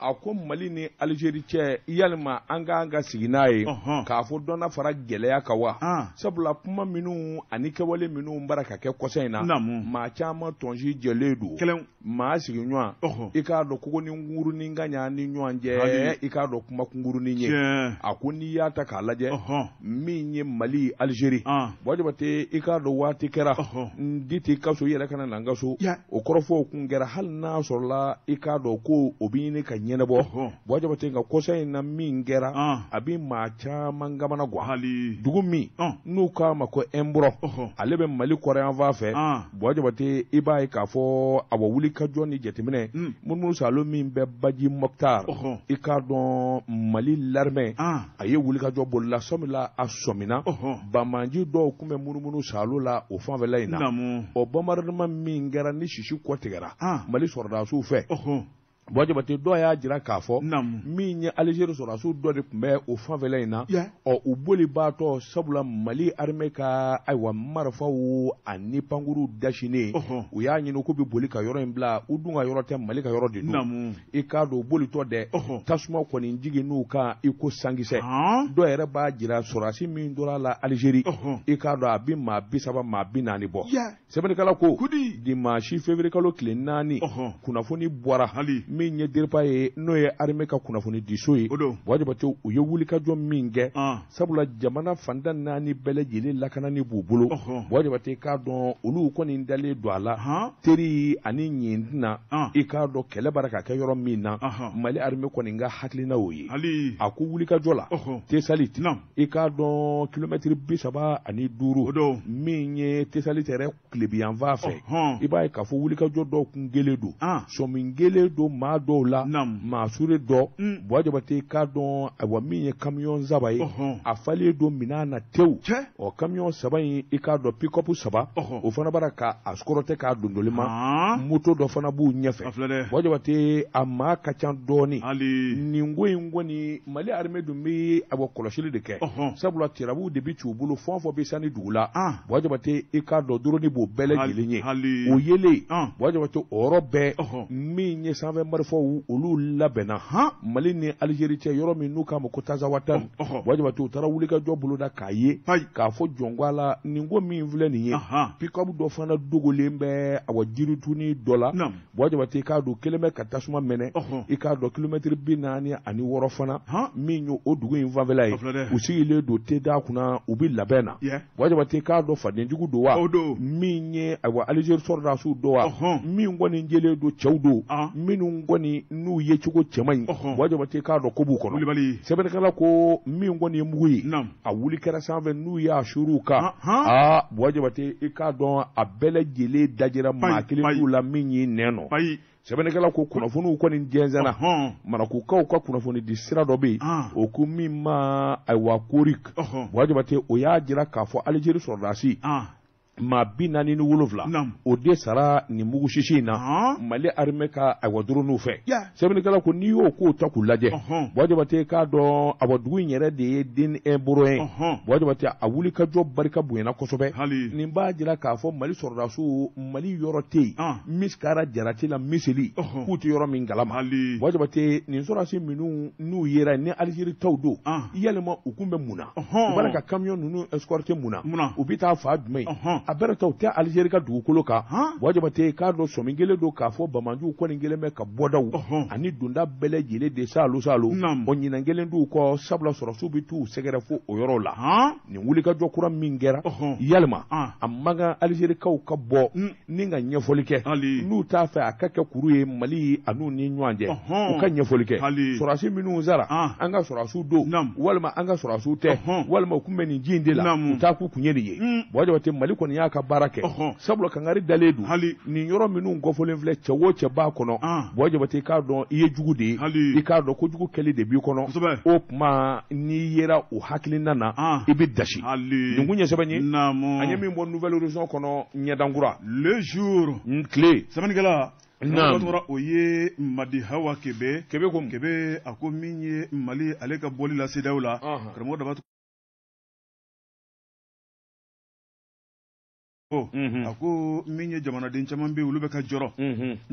a ko Mali ni Algérie cɛ yalima an ka sigi n'a ye k'a fɔ dɔnna fara gɛlɛya kan wa sabula kuma minnu ani kɛwale minnu bara ka kɛ kɔsa in na maa caman tɔnsi jɛlen don maa sigiɲɔgɔn i k'a dɔn kogo ni ngurunin ka ɲa ni ɲɔgɔn cɛ i k'a dɔn kuma kungurunin ye a ko n'i y'a ta k'a lajɛ min ye Mali Algérie Bɔjabate i k'a dɔn waati kɛra n di t'i ka so i yɛrɛ kana na n ka so o kɔrɔfɔ kun kɛra hali n'a sɔrɔla i k'a dɔn ko o bɛ ɲini ka ɲɛnabɔ Bɔjabate nka kɔsa in na min kɛra a bɛ maa caman kamana gan dugu min n'u k'a ma ko Embro ale bɛ Mali kɔrɔyanfan fɛ Bɔjabate i b'a ye k'a fɔ a wuli ka jɔ ni jateminɛ Munu Salo min bɛ Baji Mokhtar i k'a dɔn Mali l'armée a ye wuli ka jɔ bolila sɔmila a sɔmina Bamanji dɔw tun bɛ Munu Salo la o fanfɛla in na o bombardement min kɛra ni sisi kɔtigɛra Mali sɔrɔdasiw fɛ Bɔjabate dɔw y'a jira k'a fɔ min ye Algérie sɔrɔdasiw dɔ de tun bɛ o fanfɛla in na u boli baatɔ sabula Mali armée ka ayiwa marifaw ani pankuru dasinen u y'a ɲini k'u bɛ boli ka yɔrɔ in bila u dun ka yɔrɔ tɛ Mali ka yɔrɔ de don i k'a dɔn bolitɔ dɛ tasuma kɔni jigin n'u kan i ko sankisɛ dɔw yɛrɛ b'a jira sɔrɔdasi min donna la Algérie i k'a dɔn a bɛ maa 30 maa 40 bɔ sɛbɛnnikɛla ko dimanche février kalo tile 4 kunnafoni bɔra min ye DERPA ye n'o ye armée ka kunnafoni diso ye Bɔjabate u ye wulikajɔ min kɛ sabula jamana fanda 4 bɛɛ lajɛlen lakanani b'u bolo Bɔjabate k'a dɔn olu kɔni dalen don a la teri ani ɲintina i k'a dɔn kɛlɛ bara ka kɛ yɔrɔ min na Mali armée kɔni ka hakilina o ye a ko wulikajɔ la Tesalit i k'a dɔn kilomètre 35 min ye Tesalit yɛrɛ tilebiyanfan fɛ i b'a ye k'a fɔ wulikajɔ dɔw kun gelen don sɔmin gelen don maa dɔw la maa sure dɔ Bɔjabate k'a dɔn ayiwa min ye camion saba ye a falen don minan na tewu camion saba in i k'a dɔn pick-up 3 o fana bara ka a kɔrɔtɛ k'a dondoli ma moto dɔ fana b'u ɲɛfɛ Bɔjabate a maa ka ca dɔɔni nin ko in kɔni Mali armée dun bɛ ayiwa kɔlɔsili de kɛ sabula tirabu de bɛ c'u bolo fɛn fɛn bɛ sani dugu la Bɔjabate i k'a dɔn drone b'o bɛɛ lajɛlen ye o yelen Bɔjabate o yɔrɔ bɛɛ min ye sanfɛ marifaw olu labɛnna Mali ni Algérie cɛ yɔrɔ min n'u k'a ma ko Tazawatane Bɔjabate u taara wulikajɔ boloda k'a ye k'a fɔ jɔnko la nin ko min filɛ nin ye pick-up dɔ fana dogolen bɛ awa jirituni dɔ la Bɔjabate k'a dɔn kelen bɛ ka tasuma minɛ i k'a dɔn kilomètre 46 fana min ye o dugu in fanfɛla ye u sigilen don teda kunna u bɛ labɛn na Bɔjabate k'a dɔn fadenjugu don wa min ye ayiwa Algérie sɔrɔdasiw don wa min kɔni jɛlen don cɛw don minnu kɔni n'u ye cogo cɛman ɲi Bɔjabate k'a dɔn ko b'u kɔnɔ sɛbɛnnikɛla ko min kɔni ye mugu ye a wuli kɛra sanfɛ n'u y'a sur'u kan Bɔjabate i k'a dɔn a bɛɛ lajɛlen dajira maa kelen t'u la min y'i nɛn nɔ sɛbɛnnikɛla ko kunnafoniw kɔni jɛnsɛnna marakukaw ka kunnafoni di sira dɔ bɛ yen o ko min ma ayiwa korik Bɔjabate o y'a jira k'a fɔ Algérie sɔrɔdasi maa 47 o de sara nin mugu sisi in na Mali armée ka ayiwa dronew fɛ sɛbɛnnikɛla ko n'i y'o k'o ta k'u lajɛ Bɔjabate k'a dɔn awa dugu in yɛrɛ de ye den Embro ye Bɔjabate a wulikajɔ barika bonyana kosɛbɛ nin b'a jira k'a fɔ Mali sɔrɔdasiw Mali yɔrɔ tɛ yen Miskara Jarati la miseli k'u tɛ yɔrɔ min galama Bɔjabate nin sɔrɔdasi minnu n'u yera ni Algérie taw don yalima u kun bɛ mun na u b'a ka camion ninnu escorter mun na u bɛ taa fa jumɛn a bɛrɛ ta u tɛ Algérie ka dugukolo kan Bɔjabate k'a dɔn sɔmi kelen don k'a fɔ Bamanjuw kɔni kelen bɛ ka bɔdaw ani donda bɛɛ lajɛlen de salo o ɲinan kelen d'u kɔ sabula sɔrɔsiw bɛ t'u sɛgɛrɛ fo o yɔrɔw la nin wulikajɔ kura min kɛra yalima a man kan Algérikaw ka bɔ ni ka ɲɛfɔli kɛ n'u t'a fɛ a ka kɛ kuru ye Mali an'u ni ɲɔgɔn cɛ u ka ɲɛfɔli kɛ sɔrɔdasi minnu sara an ka sɔrɔdasiw don walima an ka sɔrɔdasiw tɛ walima u kun bɛ nin ji in de la u t'a k'u kun ye nin ye Bɔjabate Mali kɔni y'a ka baara kɛ sabula kangari dalen don nin yɔrɔ minnu kɔfɔlen filɛ cɛ o cɛ b'a kɔnɔ Bɔjabate k'a dɔn i ye jugu de ye i k'a dɔn ko jugu kɛli de b'i kɔnɔ o tuma n'i yera o hakilina na i bɛ dasi nin kun ye sɛbɛn ye an ye min bɔ Nouvelle Horizon kɔnɔ ɲɛdankura le jour tile sɛbɛnnikɛla o ye Madi Hawa Kebe a ko min ye Mali ale ka bɔli la CEDEAO la karamɔgɔ Daba a ko min ye jamanaden caman bɛ olu bɛ ka jɔrɔ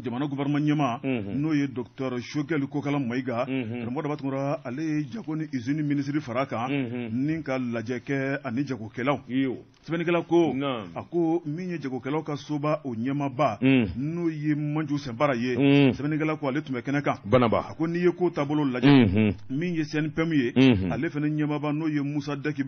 jamana gouvernement ɲɛma n'o ye docteur Shogel Kokala Mayiga karamɔgɔ daba tun ale ye jago ni usine ministre fara kan ni ka lajɛ kɛ ani jagokɛlaw sɛbɛnnikɛla ko a ko min ye jagokɛlaw ka soba o ɲɛmaba n'o ye Manju Sɛnbara ye sɛbɛnnikɛla ko ale tun bɛ kɛnɛ kan a ko n'i ye ko taabolo lajɛ min ye CNPM ye ale fana ɲɛmaba n'o ye Musa Daki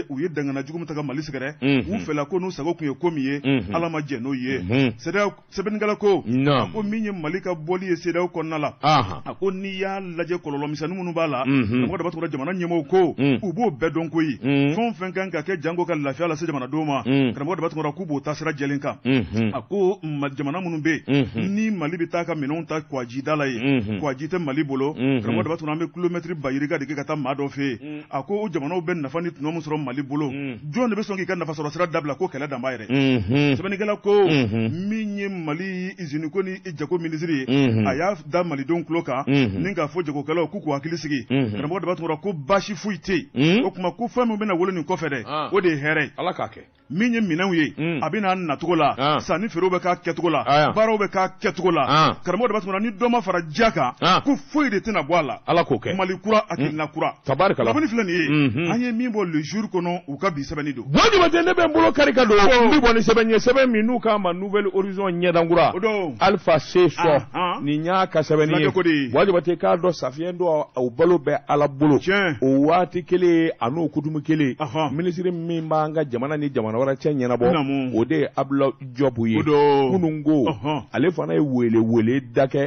u ye dangana jugu min ta ka Mali sɛgɛrɛ u fɛla ko n'u sago kun ye ko min ye Ala ma jɛn n'o ye sɛbɛnnikɛla ko a ko min ye Mali ka bɔli ye CEDEAO kɔnɔna la a ko n'i y'a lajɛ kɔlɔlɔ misɛnnin minnu b'a la karamɔgɔ daba tugura jamana ɲɛmɔgɔw ko u b'o bɛɛ dɔn koyi fɛn fɛn kan ka kɛ jango ka lafiya lase jamanadenw ma karamɔgɔ daba tugura k'u b'o ta sira jɛlen kan a ko jamana minnu bɛ yen ni Mali bɛ taa ka minɛnw ta Kouaji da la ye Kouaji tɛ Mali bolo karamɔgɔ daba tugura an bɛ kilomɛtiri bayirika de kɛ ka taa maa dɔ fɛ yen a ko o jamanaw bɛ nafa ni tɔnɔ min sɔrɔ Mali bolo jɔn de bɛ sɔn k'i ka nafa sɔrɔ sira dabila ko kɛlɛ dan b'a yɛrɛ sɛbɛnnikɛla ko min ye Mali usine ko ni jago minisiri ye a y'a da malidenw tulo kan ni k'a fɔ jagokɛlaw k'u hakili sigi karamɔgɔ daba tugura ko baasi foyi tɛ yen o tuma ko fɛn min bɛna wolo nin kɔfɛ dɛ o de ye hɛrɛ Ala k'a kɛ min ye minɛnw ye a bɛna nacogo la sanni feerew bɛ k'a kɛcogo la baaraw bɛ k'a kɛcogo la karamɔgɔ daba tugura ni dɔ ma fara diya kan ko foyi de tɛna bɔ a la Ala k'o kɛ Mali kura hakilina kura tabarikala kabini filɛ nin ye an ye min bɔ le jour kɔnɔ u ka bi sɛbɛnni don Jabate ne bɛ n bolo kari ka don n bɛ bɔ ni sɛbɛn ye sɛbɛn min n'u k'a ma Nouvelle Horizon ɲɛdankura Alpha C sɔ nin y'a ka sɛbɛnni ye Jabate k'a dɔn Safiyɛn dɔ o balo bɛ Ala bolo o waati kelen a n'o kutumu kelen minisiri min b'an ka jamana ni jamana wɛrɛ cɛ ɲɛnabɔ o de ye Abdoulaye Diop ye kunun ko ale fana ye wele da kɛ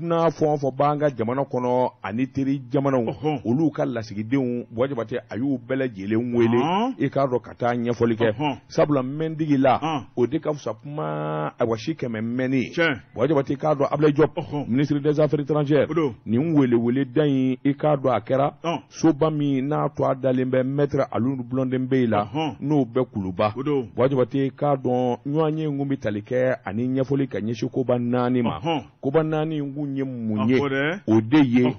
n'a fɔ fɔ b'an ka jamana kɔnɔ ani teri jamanaw olu ka lasigidenw Jabate a y'u bɛɛ lajɛlen wele i k'a dɔn ka taa ɲɛfɔli kɛ sabula mɛndigi la o de ka fisa kuma awasi kɛmɛ mɛnni Jabate k'a dɔn Abdoulaye Diop ministre des affaires étrangères nin wele da in i k'a dɔn a kɛra soba min n'a to a dalen bɛ maître Alioune Blondin Beye la n'o bɛ kuluba Jabate k'a dɔn ɲɔgɔn ye kun bɛ tali kɛ ani ɲɛfɔli ka ɲɛsin koba 4 ma koba 4 kun ye mun ye o de ye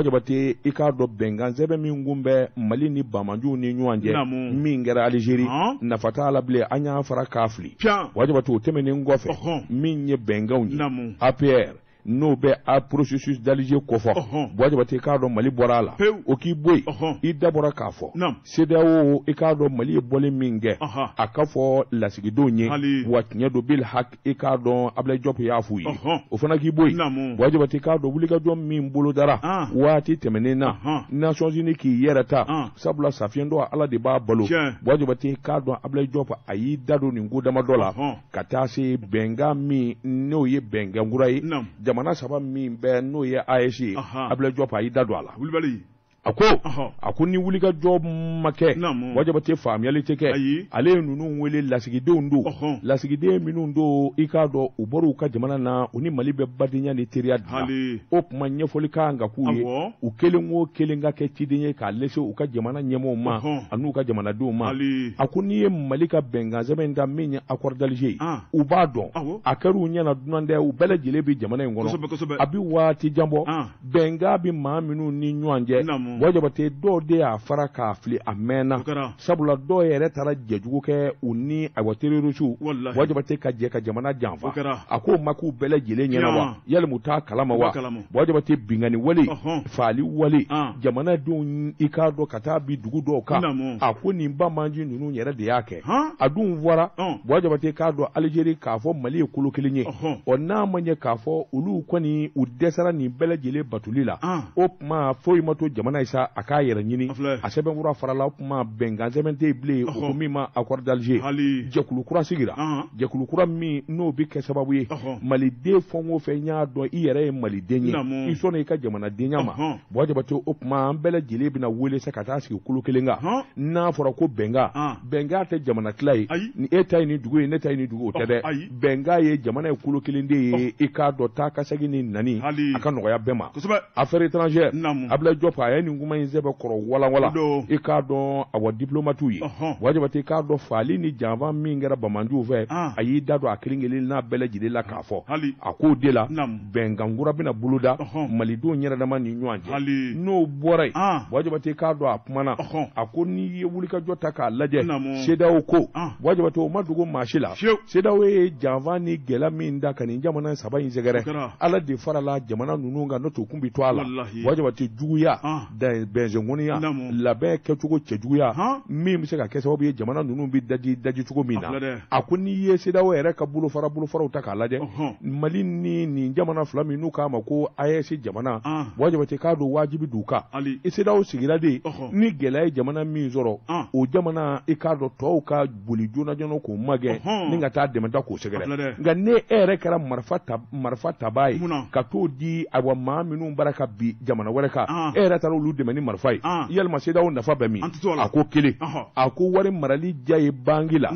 Jabate i k'a dɔn bɛnkan sɛbɛn min kun bɛ Mali ni Bamajuw ni ɲɔgɔn cɛ min kɛra Algérie nafa t'a la bilen an y'a fara k'a fili Jabate o tɛmɛnen kɔfɛ min ye bɛnkanw ye APR n'o bɛ a processus d'Alger kɔfɔ Jabate k'a dɔn Mali bɔra a la o k'i bɔ yen i da bɔra k'a fɔ CEDEAO i k'a dɔn Mali ye bɔli min kɛ a ka fɔ lasigidenw ye wa tiɲɛ don bil hak i k'a dɔn Abdoulaye Diop y'a f'u ye o fana k'i bɔ yen Jabate k'a dɔn wulikajɔ min bolodara waati tɛmɛnen na Nations Unies k'i yɛrɛ ta sabula Safiyɛn dɔ Ala de b'a balo Jabate k'a dɔn Abdoulaye Diop a y'i da don nin ko damadɔ la ka taa se bɛnkan min n'o ye bɛnkan kura ye jamana saba min bɛ n'o ye AES ye Abdoulaye Diop a y'i da don a la a ko ni wulikajɔ ma kɛ Jabate faamuyali tɛ kɛ ale ye ninnu wele lasigidenw don lasigiden minnu don i k'a dɔn u bɔr'u ka jamana na u ni Mali bɛ badenya ni teriya dilan o tuma ɲɛfɔli kan ka k'u ye u kelen o kelen ka kɛ ciden ye k'a lase u ka jamana ɲɛmɔgɔw ma an'u ka jamanadenw ma a ko n'i ye Mali ka bɛnkan sɛbɛn ta min ye accord d'Alger u b'a dɔn a kɛr'u ɲɛna dunan dɛ u bɛɛ lajɛlen bɛ jamana in kɔnɔ a bɛ waati jan bɔ bɛnkan bɛ maa minnu ni ɲɔgɔn cɛ Jabate dɔw de y'a fara k'a fili a mɛnna sabula dɔw yɛrɛ taara jɛjugu kɛ u ni terrorisiw Jabate ka jɛ ka jamana janfa a ko ma k'u bɛɛ lajɛlen ɲɛna wa yali mu t'a kalama wa Jabate bingani wale faali wale jamanadenw i k'a dɔn ka taa bi dugu dɔw kan a ko nin Bamaji ninnu yɛrɛ de y'a kɛ a dun fɔra Jabate k'a dɔn Algérie k'a fɔ Mali ye kolo kelen ye n'a ma ɲɛ k'a fɔ olu kɔni u dɛsɛra nin bɛɛ lajɛlen batuli la o tuma foyi ma to jamana sa a k'a yɛrɛ ɲini a sɛbɛnkura farala o kuma bɛnkan sɛbɛn tɛ bilen o ko min ma accord d'Alger jɛkulu kura sigira jɛkulu kura min n'o bɛ kɛ sababu ye Maliden fɛn o fɛn y'a dɔn i yɛrɛ ye Maliden ye i sɔnna i ka jamanadenya ma Jabate o kuma an bɛɛ lajɛlen bɛna wele sa ka taa sigi kolo kelen kan n'a fɔra ko bɛnkan tɛ jamana tila ye ni e ta ye nin dugu ye ne ta ye nin dugu o tɛ dɛ bɛnkan ye jamana ye kolo kelen de ye i k'a dɔn taa ka segin ni nani a ka nɔgɔya bɛɛ ma affaires étrangères Abdoulaye Diop a ye nin kuma in sɛbɛ kɔrɔ wala i k'a dɔn awa diplomatiw ye wajibati i k'a dɔn faali ni janfa min kɛra bamanjuw fɛ a y'i da don a kelen-kelen n'a bɛɛ lajɛlen la k'a fɔ a k'o de la bɛnkankura bɛna boloda malidenw yɛrɛdama ni ɲɔgɔn cɛ n'o bɔra yen wajibati i k'a dɔn a kumana a ko n'i ye wulikajɔ ta k'a lajɛ CEDEAO ko wajibati o ma dogo maa si la CEDEAO ye janfa ni gɛlɛya min da ka nin jamana saba in sɛgɛrɛ ala de farala jamana ninnu kan n'o tun kun bi to a la wajibati juguya bɛnzɛnkɔniya labɛn kɛcogo cɛjuguya min bɛ se ka kɛ sababu ye jamana ninnu bɛ daji cogo min na a ko n'i ye CEDEAO yɛrɛ ka bolofaraw ta k'a lajɛ Mali ni nin jamana fila min n'u k'a ma ko AES jamana wajibati k'a don wajibi d'u kan CEDEAO sigira de ni gɛlɛya ye jamana min sɔrɔ o jamana i k'a dɔn tɔw ka boli joona k'o magɛ ni ka taa dɛmɛta k'o sɛgɛrɛ nka ne e yɛrɛ kɛra marifa tabaa ye ka t'o di awa maa minnu bara ka bi jamana wɛrɛ kan e yɛrɛ taara olu dɛmɛ ni marifa ye yalima CEDEAO nafa bɛ min a ko kelen a ko wari marali diya ye bangi la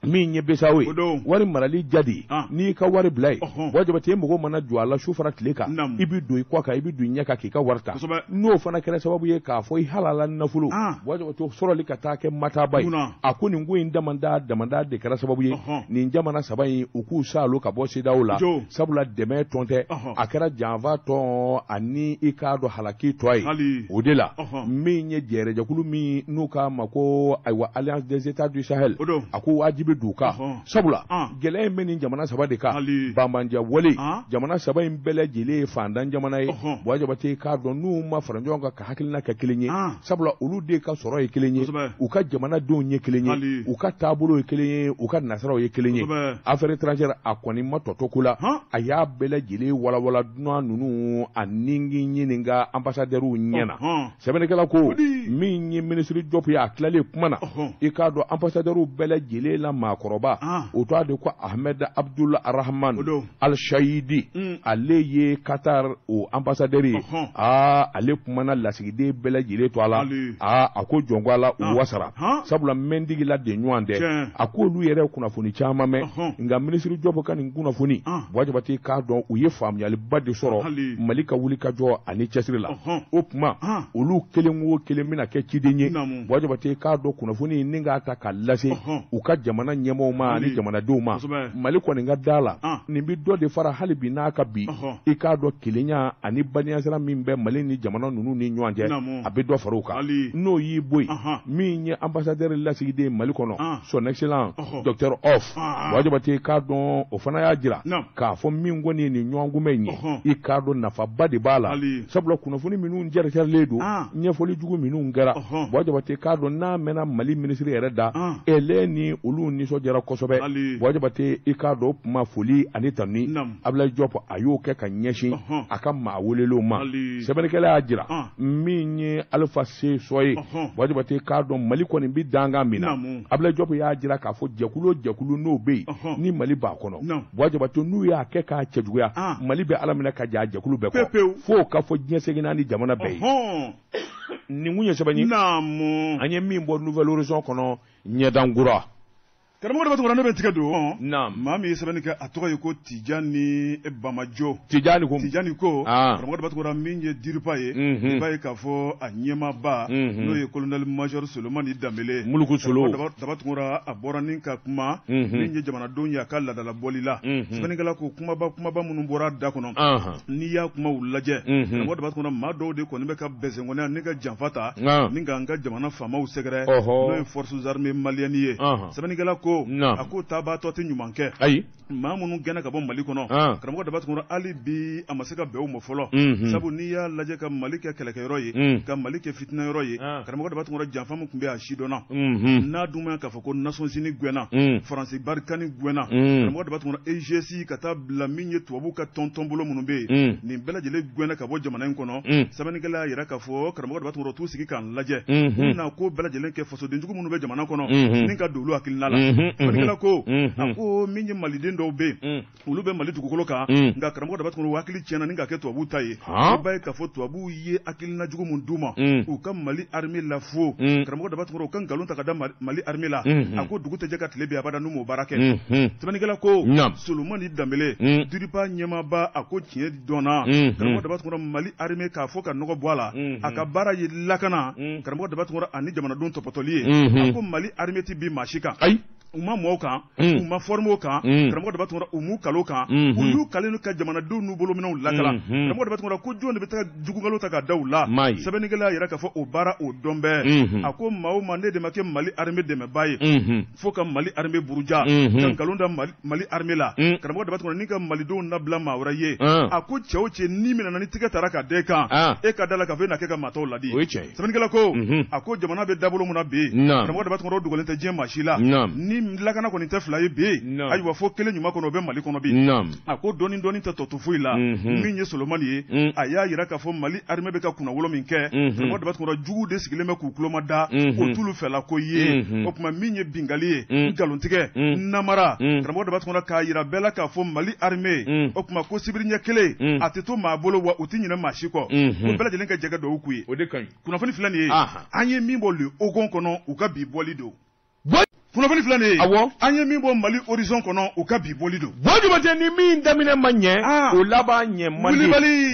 min ye Bissau ye wari marali jadi n'i ka wari bila ye wajibati e mɔgɔ mana jɔ a la su fara tile kan i bɛ don i kɔ kan i bɛ don i ɲɛ kan k'i ka wari ta n'o fana kɛra sababu ye k'a fɔ i halala nafolo wajibati sɔrɔli ka taa kɛ mataba ye a ko nin ko in damanda de kɛra sababu ye nin jamana saba in u k'u salo ka bɔ CEDEAO la sabula dɛmɛ tɔn tɛ a kɛra janfa tɔn ani i k'a dɔn halaki tɔ ye o de la min ye jɛrɛjɛkulu min n'u k'a ma ko ayiwa Alliance des États du Sahel a ko wajibi d'u kan sabula gɛlɛya in bɛ nin jamana saba de kan banbanja wale jamana saba in bɛɛ lajɛlen ye fantan jamana ye wajibati k'a dɔn n'u ma fara ɲɔgɔn kan ka hakilina kɛ kelen ye sabula olu de ka sɔrɔ ye kelen ye u ka jamanadenw ye kelen ye u ka taabolo ye kelen ye u ka nasaraw ye kelen ye affaire étrangère a kɔni ma tɔtɔ la a y'a bɛɛ lajɛlen walawala dunan ninnu a ningi ɲininka ambassadɛrw ɲɛna sɛbɛnnikɛla ko min ye ministre Diop ye a tilalen kuma na i k'a dɔn ambassadɛrw bɛɛ lajɛlen la maakɔrɔba o t'a de ko Ahmed Abdul Rahman Al-Shahidi ale ye Qatar o ambassadeur ye ale kumana lasigiden bɛɛ lajɛlen to a la a ko jɔn ko a la u wasara sabula mɛndigi la de ɲɔgɔn tɛ a ko olu yɛrɛ kunnafoni caman mɛn nka ministre Diop ka nin kunnafoni wajibati k'a dɔn u ye faamuyaliba de sɔrɔ Mali ka wuli ka jɔ ani cɛsiri la o tuma olu kelen o kelen bɛna kɛ ciden ye wajibati k'a dɔn kunnafoni ni k'a ta k'a lase u ka jamana ɲɛmɔgɔw ma ni jamanadenw ma Mali kɔni ka da la nin bi dɔ de fara hali bi n'a ka bi i k'a dɔn kelenya ani baniyansira min bɛ Mali ni jamana ninnu ni ɲɔgɔn cɛ a bɛ dɔ fara o kan n'o y'i bɔ yen min ye ambassadeur lasigiden Mali kɔnɔ son excellence Dr Off wajibati k'a dɔn o fana y'a jira k'a fɔ min kɔni ye nin ɲɔgɔn kunbɛ in ye i k'a dɔn nafaba de b'a la sabula kunnafoni minnu jɛrɛkɛrɛlen don ɲɛfɔli jugu minnu kɛra wajibati k'a dɔn n'a mɛnna Mali ministre yɛrɛ da ɛlɛ ni olu nisɔndiyara kosɛbɛ wajibati i k'a dɔn o kuma foli ani tani Abdoulaye Diop a y'o kɛ ka ɲɛsin a ka maa welelenw ma sɛbɛnnikɛla y'a jira min ye Alpha C Soye wajibati k'a dɔn Mali kɔni bi dangan min na Abdoulaye Diop y'a jira k'a fɔ jɛkulu n'o bɛ yen ni Mali b'a kɔnɔ wajibati n'u y'a kɛ k'a cɛjuguya Mali bɛ Ala minɛ ka ja jɛkulu bɛɛ kɔ fo ka fɔ diɲɛ seginna ni jamana bɛɛ ye nin kun ye sɛbɛn ye an ye min bɔ Nouvelle Horizon kɔnɔ ɲɛdangura karamɔgɔ de b'a to ne bɛ tigɛ don maa min ye sɛbɛnni kɛ a tɔgɔ ye ko Tijani Bamajo Tijani ko karamɔgɔ de b'a to min ye Diripa ye i b'a ye k'a fɔ a ɲɛmaaba n'o ye colonel major Solomani Dambele Muluku Solo daba tugura a bɔra ni ka kuma min ye jamanadenw ye a ka ladala bɔli la sɛbɛnnikɛla ko kumaba minnu bɔra da kɔnɔ n'i y'a kumaw lajɛ karamɔgɔ de b'a to maa dɔw de kɔni bɛ ka bɛnsɛnkɔniya ni ka janfa ta ni ka n ka jamana faamaw sɛgɛrɛ n'o ye forces armées maliennes ye sɛbɛnnikɛla ko a ko tabatɔ tɛ ɲuman kɛ ayi maa minnu gɛnna ka bɔ Mali kɔnɔ karamɔgɔ daba tugura hali bi a ma se ka bɛn u ma fɔlɔ sabu n'i y'a lajɛ ka Mali kɛ kɛlɛkɛyɔrɔ ye ka Mali kɛ fitinɛyɔrɔ ye karamɔgɔ daba tugura janfa min tun bɛ a si dɔnna n'a dun ma k'a fɔ ko Nations Unies gɛnna Faransi barikani gɛnna karamɔgɔ daba tugura EGS ka taa bila min ye tubabu ka tɔntɔn bolo minnu bɛ yen nin bɛɛ lajɛlen gɛnna ka bɔ jamana in kɔnɔ sɛbɛnnikɛla y'a yira k'a fɔ karamɔgɔ daba tugura t'u sigi k'an lajɛ u bɛna ko bɛɛ lajɛlen kɛ fasodenjugu minnu bɛ jamana kɔnɔ ni ka don olu hakilina la Manikala ko ako min ye maliden dɔw be olu bɛ Mali dugukolo kan nka karamɔgɔ da batun hakili tiɲɛna ni ka kɛ tubabu ta ye o ba ye ka fɔ tubabu ye hakilina jugu mun d'u ma u ka Mali armée la fo karamɔgɔ da batun u ka ngalon ta ka da Mali armée la a ko dugu tɛ jɛ ka tile bi abada n'u m'o baara kɛ Manikala ko Solomani Dambele Diriba ɲɛmaaba a ko tiɲɛ dɔnna karamɔgɔ da batun Mali armée k'a fɔ ka nɔgɔ bɔ a la a ka baara ye lakana karamɔgɔ da batun ani jamanadenw tɔpɔtɔli ye a ko Mali armée ti bi maa si kan u ma mɔɔw kan u ma former kan karamɔgɔ da batun u m'u kalo kan u y'u kalen ka jamanadenw n'u bolominɛw lakala karamɔgɔ da batun ko jɔn de bɛ taa jugukalo ta ka da u la sɛbɛnnikɛla yɛrɛ k'a fɔ o baara o dɔn bɛɛ a ko maa o maa ne de ma kɛ Mali armée dɛmɛba ye fo ka Mali armée buruja ka nkalon da Mali armée la karamɔgɔ da batun ni ka malidenw nabila maa wɛrɛ ye a ko cɛ o cɛ ni minɛna ni tigɛ taara ka d'e kan e ka da la k'a fɔ e na kɛ ka maa tɔw ladi sɛbɛnnikɛla ko a ko jamana bɛ dabolo mun na bi karamɔgɔ da batun o dogolen tɛ diɲɛ maa si la ni lakana kɔni tɛ fila ye bi ayiwa fo kelen ɲuman kɔnɔ o bɛ Mali kɔnɔ bi a ko dɔɔni tɛ tɔ to foyi la min ye Solomani ye a y'a yira k'a fɔ Mali armée bɛ ka kunnawolo min kɛ karamɔgɔ da batun jugu de sigilen bɛ k'u kuloma da o t'ulu fɛla ko ye o tuma min ye bingali ye nkalontigɛ namara karamɔgɔ da batun k'a yira bɛɛ la k'a fɔ Mali armée o tuma ko sibiri ɲɛ kelen a tɛ to maa bolo wa u tɛ ɲinɛ maa si kɔ ko bɛɛ lajɛlen ka jɛgɛ dɔw k'u ye o de kaɲi kunnafoni filɛ nin ye an ye min bɔ le Ogon kɔnɔ u ka bi bɔli don kunnafoni filɛ nin ye an ye min bɔ Mali horizon kɔnɔ u ka bi bɔli don Wajibate ni min daminɛ ma ɲɛ o laban ɲɛ man di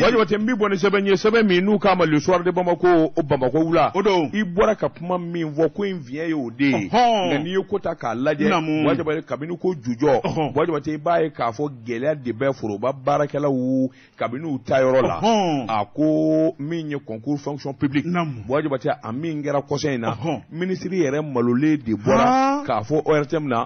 Wajibate n b'i bɔ ni sɛbɛn ye sɛbɛn min n'u k'a ma le soir de Bamako o Bamako wula o don i bɔra ka kuma min fɔ ko in fiɲɛ ye o de ye nka n'i ye ko ta k'a lajɛ Wajibate kabini ko jujɔ Wajibate i b'a ye k'a fɔ gɛlɛya de bɛ foroba baarakɛlaw kabini u ta yɔrɔ la a ko min ye concours fonction publique Wajibate a min kɛra kɔsɔn in na minisiri yɛrɛ malolen de bɔra k'a fɔ ORTM na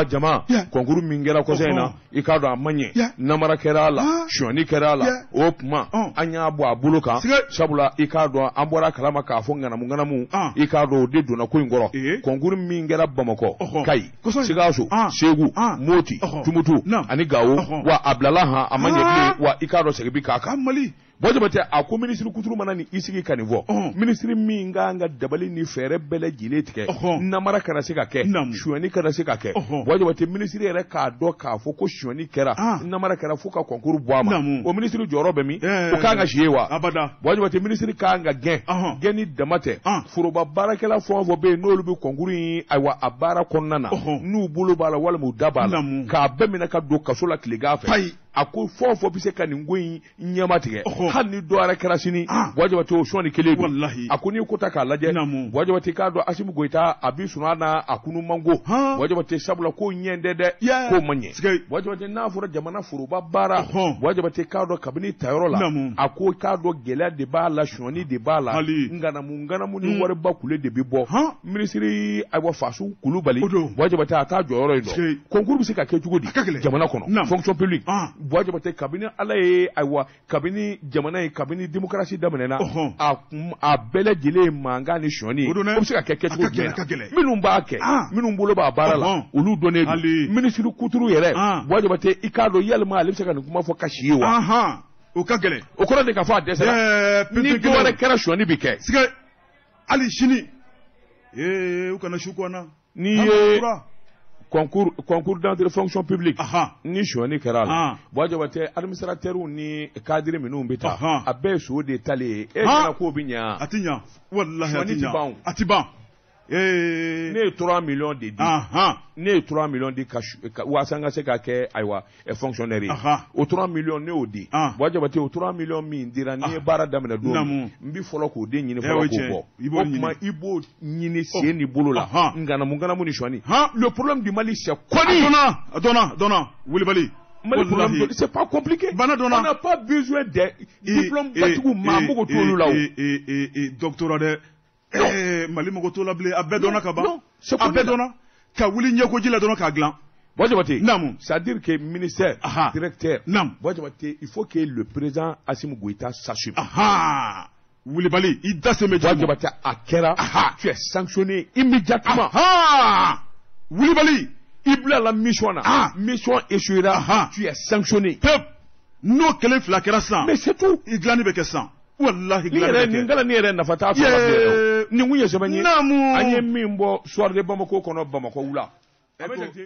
jama concours min kɛra kɔsɔn in na i k'a dɔn a man ɲɛ namara kɛra a la sonyani kɛra a la o kuma an y'a bɔ a bolo kan sabula i k'a dɔn an bɔra kalama k'a fɔ ŋanamu i k'a dɔn o de donna ko in kɔrɔ concours min kɛra Bamakɔ Kayi Sikaso Segu Moti Tumutu ani Gawo wa a bilala a man ɲɛ bilen wa i k'a dɔn segin bi k'a kan Mali Wajibate a ko minisiri kuturu mana ni i sigi ka nin fɔ minisiri min kan ka dabali ni fɛɛrɛ bɛɛ lajɛlen tigɛ namara kana se ka kɛ sonyani kana se ka kɛ Wajibate minisiri yɛrɛ k'a dɔn k'a fɔ ko sonyani kɛra namara kɛra fo ka concours bɔ a ma o minisiri jɔyɔrɔ bɛ min o kan ka si ye wa Wajibate minisiri kan ka gɛn ni dama tɛ foroba baarakɛla fɛn o fɛn bɛ yen n'olu bɛ concours in ayiwa a baara kɔnɔna na n'u bolo b'a la walima u da b'a la k'a bɛɛ minɛ ka don kaso la tilegan fɛ a ko fɛn o fɛn bɛ se ka nin ko in ɲɛma tigɛ hali ni dɔ wɛrɛ kɛra sini Wajibate o sɔnni kelen don a ko n'i ko ta k'a lajɛ Wajibate k'a dɔn Asimu Goyita a bi sɔnna n'a a kunu mango Wajibate sabula ko ɲɛ tɛ dɛ k'o man ɲɛ Wajibate n'a fɔra jamana foroba baara Wajibate k'a dɔn kabini tayɔrɔ la a ko k'a dɔn gɛlɛya de b'a la sonyani de b'a la nganamu ni wariba kule de bɛ bɔ minisiri ayiwa Fasu Kulubali Wajibate a t'a jɔyɔrɔ yen dɔn concours bɛ se ka kɛ cogo di jamana kɔnɔ fonction publique Wajibate kabini Ala ye ayiwa kabini jamana ye kabini démocratie daminɛna a bɛɛ lajɛlen ye mankan ni sonyani o bɛ se ka kɛ kɛcogo jumɛn minnu b'a kɛ minnu bolo b'a baara la olu dɔnnen don minisiri kuturu yɛrɛ Wajibate i k'a dɔn yalima ale bɛ se ka nin kuma fɔ ka si ye wa o ka gɛlɛn o kɔrɔ de ka fɔ a dɛsɛra ni dɔ wɛrɛ kɛra sonyani bi kɛ hali sini u kana su kɔnna n'i ye concours d'entrée fonction publique ni sonyani kɛra la Wajibate administrateurs ni cadres minnu bɛ taa a bɛɛ ye so de talen ye e kana k'o bɛ ɲɛ a ti ɲɛ walahi a ti ban ne ye 3 millions de di ne ye 3 millions di waasa n ka se ka kɛ ayiwa fonctionnaire ye o 3 millions ne y'o di Wajibate o 3 millions min dira n'i ye baara daminɛ don min n bi fɔlɔ k'o de ɲini fɔlɔ k'o bɔ o tuma i b'o ɲini sen ni bolo la nganamu ni sonyani le problème du Mali c'est connu donna Wulibali Mali problème c'est pas compliqué on n'a pas besoin de diplôme batigiw maa mago t'olu la o doctorat dɛ Mali mago t'o la bilen a bɛɛ dɔnna ka ban a bɛɛ dɔnna ka wuli ɲɛkoji la dɔrɔn k'a dilan Wajibate c'est-à-dire que ministère directeur Wajibate il faut que le président Asimu Goyita s'assume Wulibali i da se bɛ Wajibate a kɛra tu es sanctionné immédiatement Wulibali i bila la mission na mission échouera tu es sanctionné n'o kelen fila kɛra sisan mais c'est tout i dilanni bɛ kɛ sisan wallahi nin yɛrɛ nafa t'a sɔrɔ nin kun ye sɛbɛn ye an ye min bɔ soir de Bamako kɔnɔ Bamako wula a bɛ jate